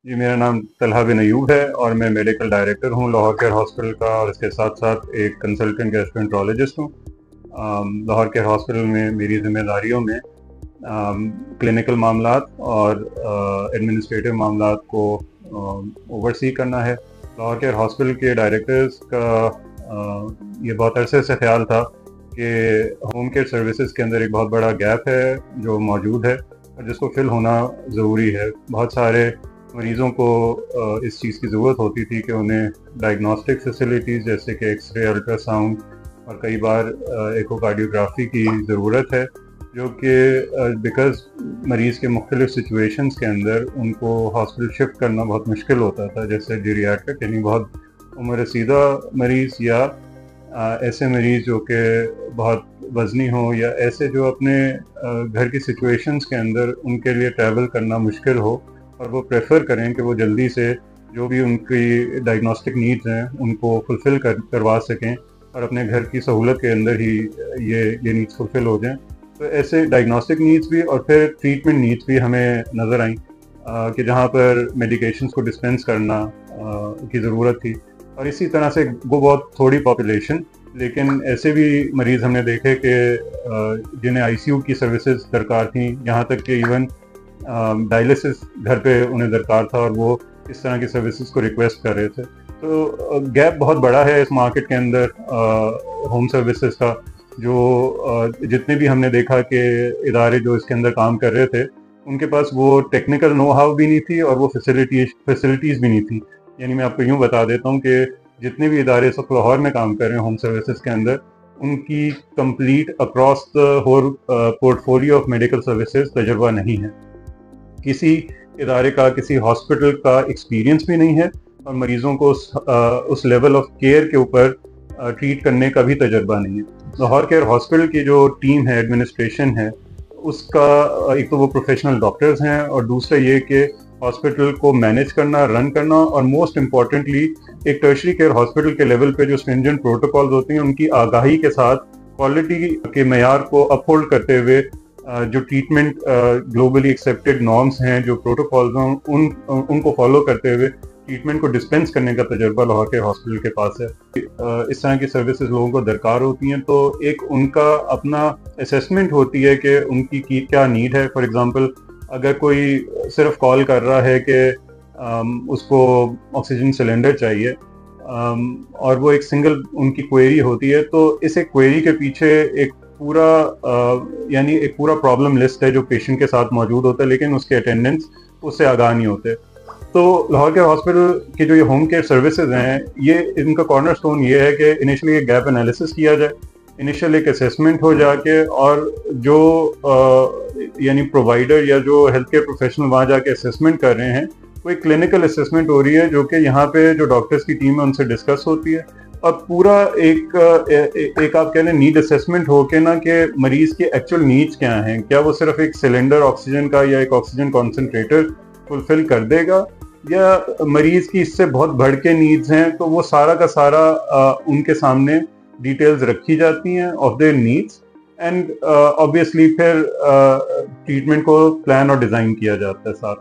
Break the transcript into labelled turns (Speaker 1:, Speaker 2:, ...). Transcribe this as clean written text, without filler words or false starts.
Speaker 1: جی، میرا نام طلحہ بن ایوب ہے اور میں میڈیکل ڈائریکٹر ہوں لاہور کیئر ہاسپٹل کا، اور اس کے ساتھ ساتھ ایک کنسلٹنٹ گیسٹرونٹرولوجسٹ ہوں۔ لاہور کیئر ہاسپٹل میں میری ذمہ داریوں میں کلینکل معاملات اور ایڈمنسٹریٹو معاملات کو اوورسی کرنا ہے۔ لاہور کیئر ہاسپٹل کے ڈائریکٹرز کا یہ بہت عرصے سے خیال تھا کہ ہوم کیئر سروسز کے اندر ایک بہت بڑا گیپ ہے جو موجود ہے اور جس کو فل ہونا ضروری ہے۔ بہت سارے مریضوں کو اس چیز کی ضرورت ہوتی تھی کہ انہیں ڈائگنوسٹک فیسلٹیز جیسے کہ ایکس رے، الٹرا ساؤنڈ اور کئی بار ایکو کارڈیوگرافی کی ضرورت ہے، جو کہ بیکاز مریض کے مختلف سچویشنز کے اندر ان کو ہاسپٹل شفٹ کرنا بہت مشکل ہوتا تھا، جیسے جیریاٹرک یعنی بہت عمر رسیدہ مریض، یا ایسے مریض جو کہ بہت وزنی ہوں، یا ایسے جو اپنے گھر کی سچویشنز کے اندر ان کے لیے ٹریول کرنا مشکل ہو اور وہ پریفر کریں کہ وہ جلدی سے جو بھی ان کی ڈائگنوسٹک نیڈز ہیں ان کو فلفل کروا سکیں اور اپنے گھر کی سہولت کے اندر ہی یہ نیڈز فلفل ہو جائیں۔ تو ایسے ڈائگنوسٹک نیڈز بھی اور پھر ٹریٹمنٹ نیڈز بھی ہمیں نظر آئیں کہ جہاں پر میڈیکیشنز کو ڈسپینس کرنا کی ضرورت تھی، اور اسی طرح سے وہ بہت تھوڑی پاپولیشن، لیکن ایسے بھی مریض ہم نے دیکھے کہ جنہیں آئی سی یو کی سروسز درکار تھیں، یہاں تک کہ ایون ڈائلسس گھر پہ انہیں درکار تھا اور وہ اس طرح کی سروسز کو ریکویسٹ کر رہے تھے۔ تو گیپ بہت بڑا ہے اس مارکیٹ کے اندر ہوم سروسز کا، جو جتنے بھی ہم نے دیکھا کہ ادارے جو اس کے اندر کام کر رہے تھے ان کے پاس وہ ٹیکنیکل نو ہاؤ بھی نہیں تھی اور وہ فیسلٹیز بھی نہیں تھی۔ یعنی میں آپ کو یوں بتا دیتا ہوں کہ جتنے بھی ادارے اس وقت لاہور میں کام کر رہے ہیں ہوم سروسز کے اندر، ان کی complete across the whole port folio of medical services تجربہ نہیں ہے۔ کسی ادارے کا، کسی ہاسپٹل کا ایکسپیرینس بھی نہیں ہے اور مریضوں کو اس لیول آف کیئر کے اوپر ٹریٹ کرنے کا بھی تجربہ نہیں ہے۔ لاہور کیئر ہاسپٹل کی جو ٹیم ہے، ایڈمنسٹریشن ہے، اس کا ایک تو وہ پروفیشنل ڈاکٹرز ہیں، اور دوسرا یہ کہ ہاسپٹل کو مینیج کرنا، رن کرنا، اور موسٹ امپورٹنٹلی ایک ٹرشری کیئر ہاسپٹل کے لیول پہ جو اسٹرنجنٹ پروٹوکالز ہوتے ہیں ان کی آگاہی کے ساتھ کوالٹی کے معیار کو اپ ہولڈ کرتے ہوئے جو ٹریٹمنٹ گلوبلی ایکسیپٹیڈ نارمس ہیں، جو پروٹوکالز ہیں، ان کو فالو کرتے ہوئے ٹریٹمنٹ کو ڈسپینس کرنے کا تجربہ لاہور کے ہاسپٹل کے پاس ہے۔ اس طرح کی سروسز لوگوں کو درکار ہوتی ہیں، تو ایک ان کا اپنا اسیسمنٹ ہوتی ہے کہ ان کی کیا نیڈ ہے۔ فار ایگزامپل، اگر کوئی صرف کال کر رہا ہے کہ اس کو آکسیجن سلنڈر چاہیے، اور وہ ایک سنگل ان کی کوئری ہوتی ہے، تو اس ایک کوئری کے پیچھے ایک پورا پرابلم لسٹ ہے جو پیشنٹ کے ساتھ موجود ہوتا ہے، لیکن اس کے اٹینڈنٹس اس سے آگاہ نہیں ہوتے۔ تو لاہور کیئر ہاسپٹل کی جو یہ ہوم کیئر سروسز ہیں، ان کا کارنر سٹون یہ ہے کہ انیشلی ایک گیپ انالیسس کیا جائے، انیشل ایک اسیسمنٹ ہو جا کے، اور جو یعنی پرووائڈر یا جو ہیلتھ کیئر پروفیشنل وہاں جا کے اسیسمنٹ کر رہے ہیں، وہ ایک کلینکل اسیسمنٹ ہو رہی ہے جو کہ یہاں پہ جو ڈاکٹرز کی ٹیم ہے ان سے ڈسکس ہوتی ہے، اور پورا ایک آپ کہہ لیں نیڈ اسیسمنٹ ہو کے نا کہ مریض کی ایکچوئل نیڈز کیا ہیں، کیا وہ صرف ایک سلنڈر آکسیجن کا یا ایک آکسیجن کانسنٹریٹر فلفل کر دے گا، یا مریض کی اس سے بہت بڑھ کے نیڈز ہیں۔ تو وہ سارا کا سارا ان کے سامنے ڈیٹیلز رکھی جاتی ہیں of their needs, and obviously پھر ٹریٹمنٹ کو پلان اور ڈیزائن کیا جاتا ہے ساتھ۔